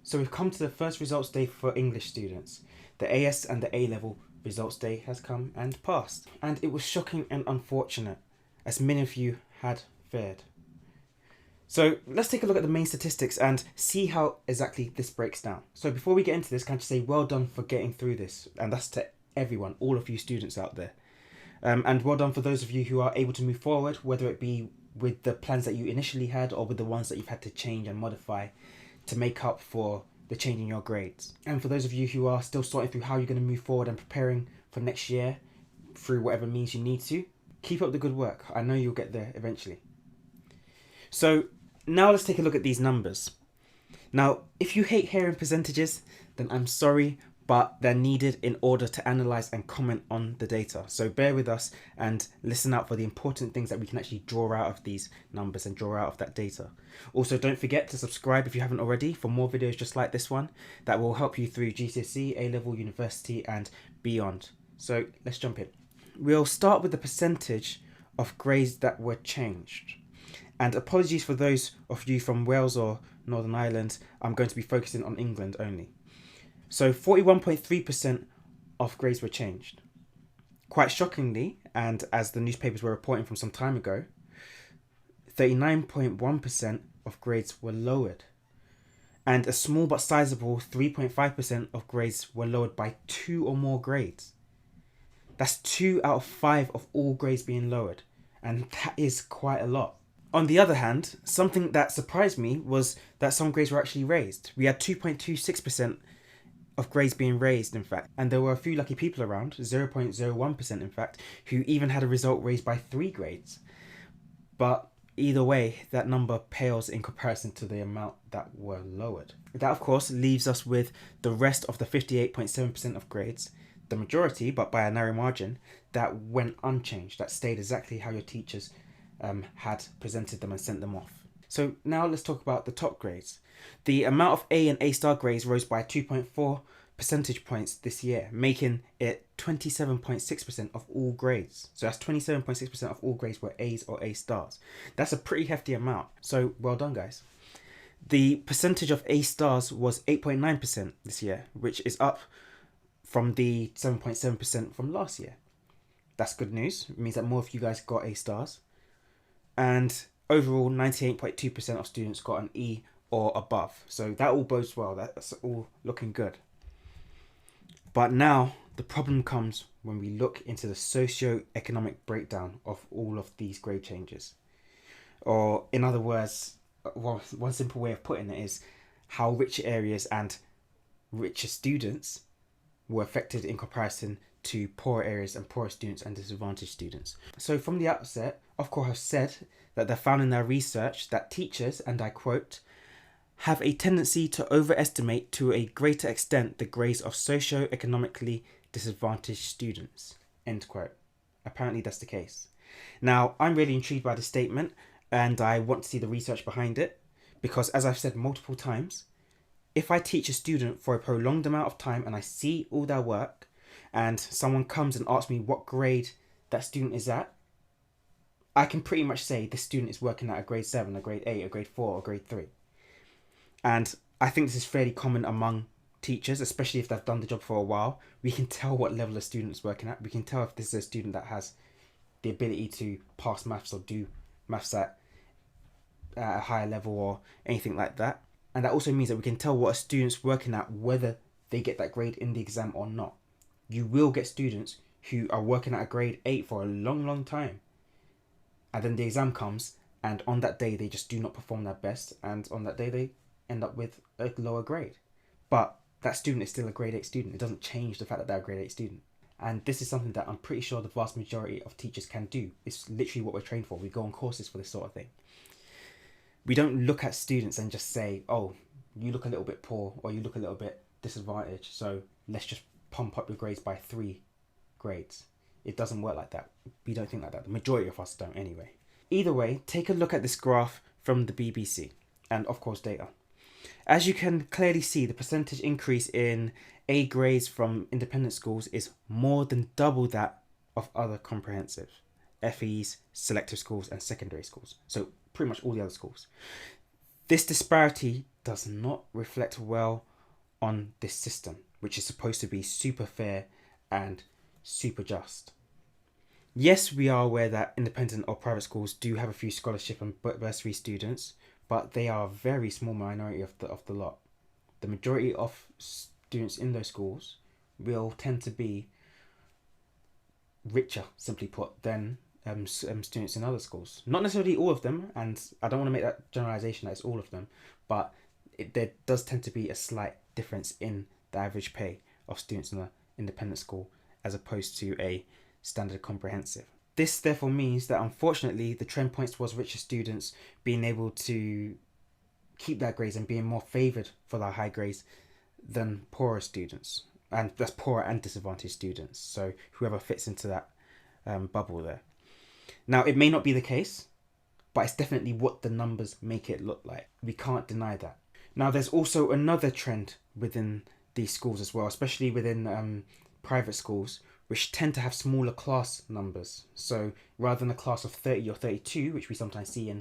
So we've come to the first results day for English students. The AS and the A-level results day has come and passed. And it was shocking and unfortunate, as many of you had feared. So let's take a look at the main statistics and see how exactly this breaks down. So before we get into this, can I just say well done for getting through this. And that's to everyone, all of you students out there. And well done for those of you who are able to move forward, whether it be with the plans that you initially had or with the ones that you've had to change and modify to make up for the change in your grades. And for those of you who are still sorting through how you're going to move forward and preparing for next year through whatever means you need to, keep up the good work. I know you'll get there eventually. So now let's take a look at these numbers. Now, if you hate hearing percentages, then I'm sorry, but they're needed in order to analyze and comment on the data. So bear with us and listen out for the important things that we can actually draw out of these numbers and draw out of that data. Also, don't forget to subscribe if you haven't already for more videos just like this one that will help you through GCSE, A-level, university and beyond. So let's jump in. We'll start with the percentage of grades that were changed. And apologies for those of you from Wales or Northern Ireland, I'm going to be focusing on England only. So 41.3% of grades were changed. Quite shockingly, and as the newspapers were reporting from some time ago, 39.1% of grades were lowered. And a small but sizable 3.5% of grades were lowered by 2 or more grades. That's 2 out of 5 of all grades being lowered. And that is quite a lot. On the other hand, something that surprised me was that some grades were actually raised. We had 2.26% of grades being raised, in fact, and there were a few lucky people around, 0.01% in fact, who even had a result raised by 3 grades. But either way, that number pales in comparison to the amount that were lowered. That of course leaves us with the rest of the 58.7% of grades, the majority, but by a narrow margin, that went unchanged, that stayed exactly how your teachers had presented them and sent them off. So now let's talk about the top grades. The amount of A and A-star grades rose by 2.4 percentage points this year, making it 27.6% of all grades. So that's 27.6% of all grades were A's or A-stars. That's a pretty hefty amount. So well done, guys. The percentage of A-stars was 8.9% this year, which is up from the 7.7% from last year. That's good news. It means that more of you guys got A-stars. And overall, 98.2% of students got an E or above. So that all bodes well. That's all looking good. But now the problem comes when we look into the socio-economic breakdown of all of these grade changes. Or in other words, one simple way of putting it is how rich areas and richer students were affected in comparison to poorer areas and poorer students and disadvantaged students. So from the outset, Ofqual have said that they found in their research that teachers, and I quote, have a tendency to overestimate to a greater extent the grades of socio-economically disadvantaged students, end quote. Apparently that's the case. Now, I'm really intrigued by this statement and I want to see the research behind it because, as I've said multiple times, if I teach a student for a prolonged amount of time and I see all their work and someone comes and asks me what grade that student is at, I can pretty much say this student is working at a grade 7, a grade 8, a grade 4, or grade 3. And I think this is fairly common among teachers, especially if they've done the job for a while. We can tell what level a student is working at. We can tell if this is a student that has the ability to pass maths or do maths at a higher level or anything like that. And that also means that we can tell what a student's working at, whether they get that grade in the exam or not. You will get students who are working at a grade 8 for a long, long time. And then the exam comes, and on that day, they just do not perform their best. And on that day, they end up with a lower grade. But that student is still a grade 8 student. It doesn't change the fact that they're a grade 8 student. And this is something that I'm pretty sure the vast majority of teachers can do. It's literally what we're trained for. We go on courses for this sort of thing. We don't look at students and just say, oh, you look a little bit poor or you look a little bit disadvantaged, so let's just pump up your grades by 3 grades. It doesn't work like that. We don't think like that. The majority of us don't anyway. Either way, take a look at this graph from the BBC and of course data. As you can clearly see, the percentage increase in A grades from independent schools is more than double that of other comprehensive, – FEs, selective schools and secondary schools. So pretty much all the other schools. This disparity does not reflect well on this system, which is supposed to be super fair and super just. Yes, we are aware that independent or private schools do have a few scholarship and bursary students, but they are a very small minority of the lot. The majority of students in those schools will tend to be richer, simply put, than students in other schools. Not necessarily all of them, and I don't want to make that generalization that it's all of them, but there does tend to be a slight difference in the average pay of students in an independent school as opposed to a standard comprehensive. This therefore means that unfortunately the trend points towards richer students being able to keep their grades and being more favoured for their high grades than poorer students. And that's poorer and disadvantaged students. So whoever fits into that bubble there. Now, it may not be the case, but it's definitely what the numbers make it look like. We can't deny that. Now, there's also another trend within these schools as well, especially within private schools, which tend to have smaller class numbers. So rather than a class of 30 or 32, which we sometimes see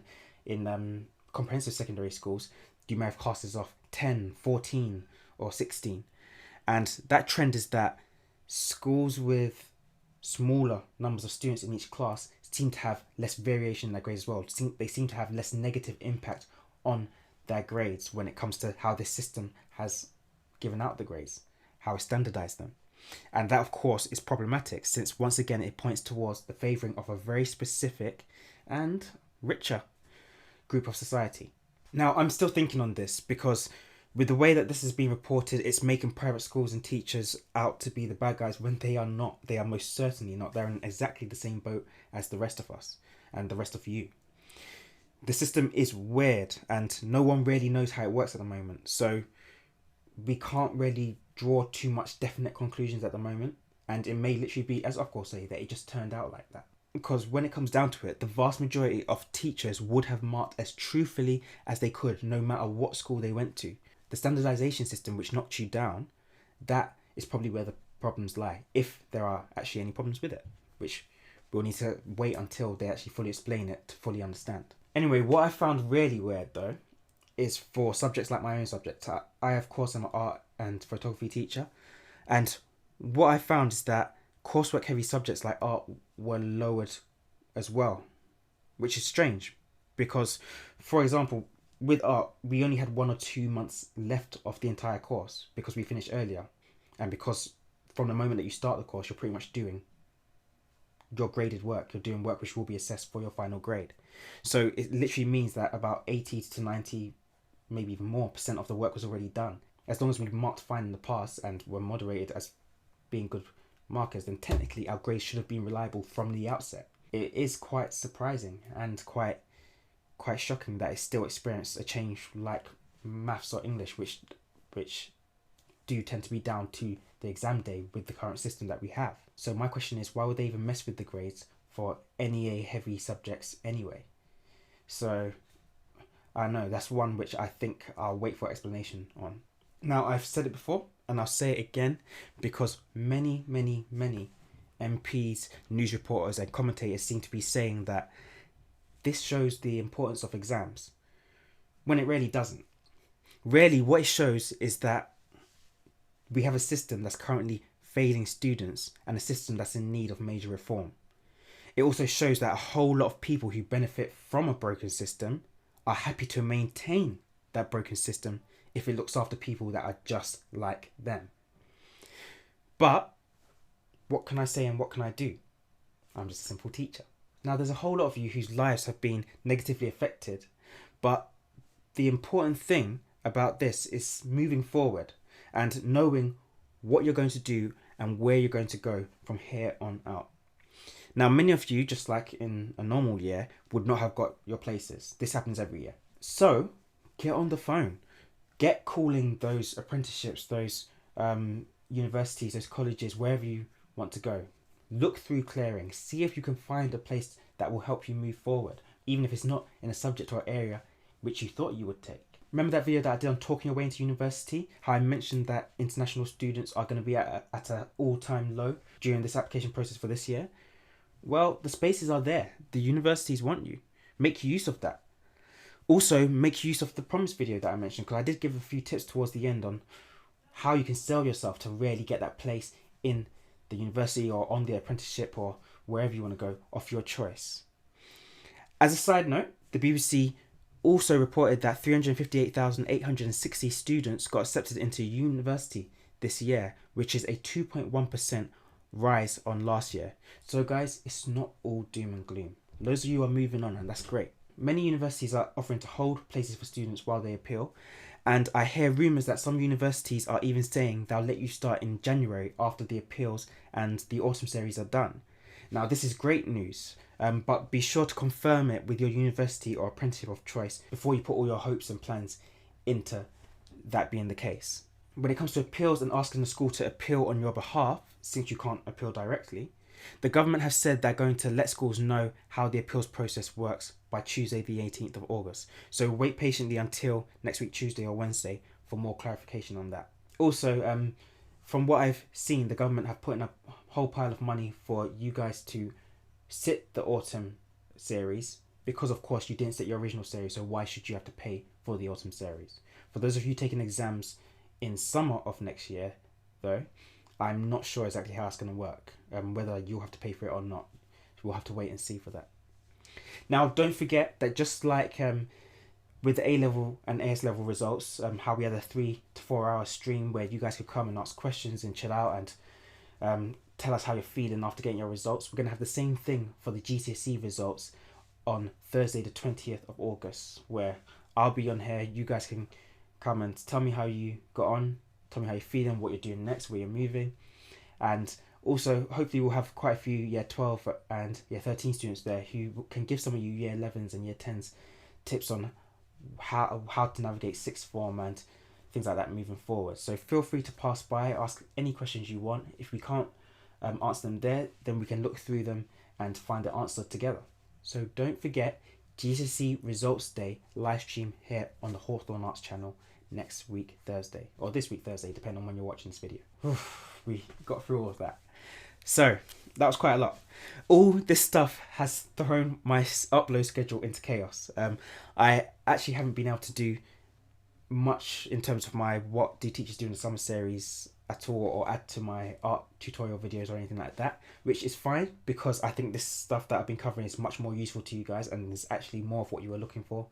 in comprehensive secondary schools, you may have classes of 10, 14 or 16. And that trend is that schools with smaller numbers of students in each class seem to have less variation in their grades as well. They seem to have less negative impact on their grades when it comes to how this system has given out the grades, how it standardized them. And that, of course, is problematic since, once again, it points towards the favouring of a very specific and richer group of society. Now, I'm still thinking on this because with the way that this has been reported, it's making private schools and teachers out to be the bad guys when they are not. They are most certainly not. They're in exactly the same boat as the rest of us and the rest of you. The system is weird and no one really knows how it works at the moment. So we can't really draw too much definite conclusions at the moment. And it may literally be, as of course say, that it just turned out like that. Because when it comes down to it, the vast majority of teachers would have marked as truthfully as they could, no matter what school they went to. The standardization system, which knocks you down, that is probably where the problems lie, if there are actually any problems with it, which we'll need to wait until they actually fully explain it to fully understand. Anyway, what I found really weird though, is for subjects like my own subject. I of course am an art and photography teacher, and what I found is that coursework heavy subjects like art were lowered as well, which is strange because, for example, with art, we only had 1 or 2 months left of the entire course because we finished earlier. And because from the moment that you start the course, you're pretty much doing your graded work. You're doing work which will be assessed for your final grade. So it literally means that about 80 to 90, maybe even more % of the work was already done. As long as we marked fine in the past and were moderated as being good markers, then technically our grades should have been reliable from the outset. It is quite surprising and quite shocking that it still experienced a change like maths or English, which do tend to be down to the exam day with the current system that we have. So my question is, why would they even mess with the grades for NEA heavy subjects anyway? So I don't know, that's one which I think I'll wait for explanation on. Now, I've said it before and I'll say it again because many MPs, news reporters and commentators seem to be saying that this shows the importance of exams, when it really doesn't. Really, what it shows is that we have a system that's currently failing students and a system that's in need of major reform. It also shows that a whole lot of people who benefit from a broken system are happy to maintain that broken system if it looks after people that are just like them. But what can I say and what can I do? I'm just a simple teacher. Now, there's a whole lot of you whose lives have been negatively affected, but the important thing about this is moving forward and knowing what you're going to do and where you're going to go from here on out. Now, many of you, just like in a normal year, would not have got your places. This happens every year. So get on the phone. Get calling those apprenticeships, those universities, those colleges, wherever you want to go. Look through clearing. See if you can find a place that will help you move forward, even if it's not in a subject or area which you thought you would take. Remember that video that I did on talking your way into university? How I mentioned that international students are going to be at an all-time low during this application process for this year? Well, the spaces are there. The universities want you. Make use of that. Also, make use of the promise video that I mentioned, because I did give a few tips towards the end on how you can sell yourself to really get that place in the university or on the apprenticeship or wherever you want to go of your choice. As a side note, the BBC also reported that 358,860 students got accepted into university this year, which is a 2.1% rise on last year. So guys, it's not all doom and gloom. Those of you are moving on, and that's great. Many universities are offering to hold places for students while they appeal, and I hear rumours that some universities are even saying they'll let you start in January after the appeals and the autumn series are done. Now, this is great news, but be sure to confirm it with your university or apprenticeship of choice before you put all your hopes and plans into that being the case. When it comes to appeals and asking the school to appeal on your behalf, since you can't appeal directly, the government has said they're going to let schools know how the appeals process works by Tuesday the 18th of August. So wait patiently until next week, Tuesday or Wednesday, for more clarification on that. Also, from what I've seen, the government have put in a whole pile of money for you guys to sit the autumn series, because of course you didn't sit your original series, so why should you have to pay for the autumn series? For those of you taking exams in summer of next year, though, I'm not sure exactly how it's going to work, whether you'll have to pay for it or not. We'll have to wait and see for that. Now, don't forget that just like with the A-level and AS level results, how we had a 3 to 4 hour stream where you guys could come and ask questions and chill out and tell us how you're feeling after getting your results. We're going to have the same thing for the GCSE results on Thursday the 20th of August, where I'll be on here. You guys can come and tell me how you got on, tell me how you're feeling, what you're doing next, where you're moving. And also, hopefully we'll have quite a few Year 12 and Year 13 students there who can give some of you Year 11s and Year 10s tips on how to navigate sixth form and things like that moving forward. So feel free to pass by, ask any questions you want. If we can't answer them there, then we can look through them and find the answer together. So don't forget, GCSE Results Day live stream here on the Hawthorne Arts channel next week Thursday, or this week Thursday, depending on when you're watching this video. We got through all of that. So that was quite a lot. All this stuff has thrown my upload schedule into chaos. I actually haven't been able to do much in terms of my what do teachers do in the summer series at all, or add to my art tutorial videos or anything like that, which is fine because I think this stuff that I've been covering is much more useful to you guys and is actually more of what you were looking for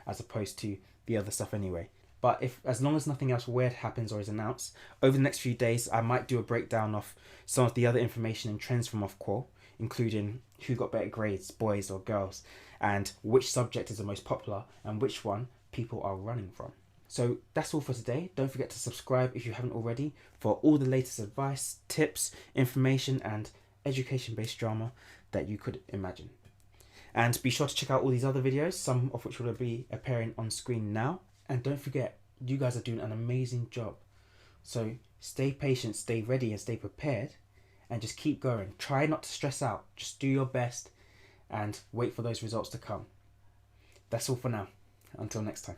as opposed to the other stuff anyway. But if, as long as nothing else weird happens or is announced, over the next few days I might do a breakdown of some of the other information and trends from Ofqual, including who got better grades, boys or girls, and which subject is the most popular and which one people are running from. So that's all for today. Don't forget to subscribe if you haven't already for all the latest advice, tips, information and education-based drama that you could imagine. And be sure to check out all these other videos, some of which will be appearing on screen now. And don't forget, you guys are doing an amazing job. So stay patient, stay ready and stay prepared and just keep going. Try not to stress out. Just do your best and wait for those results to come. That's all for now. Until next time.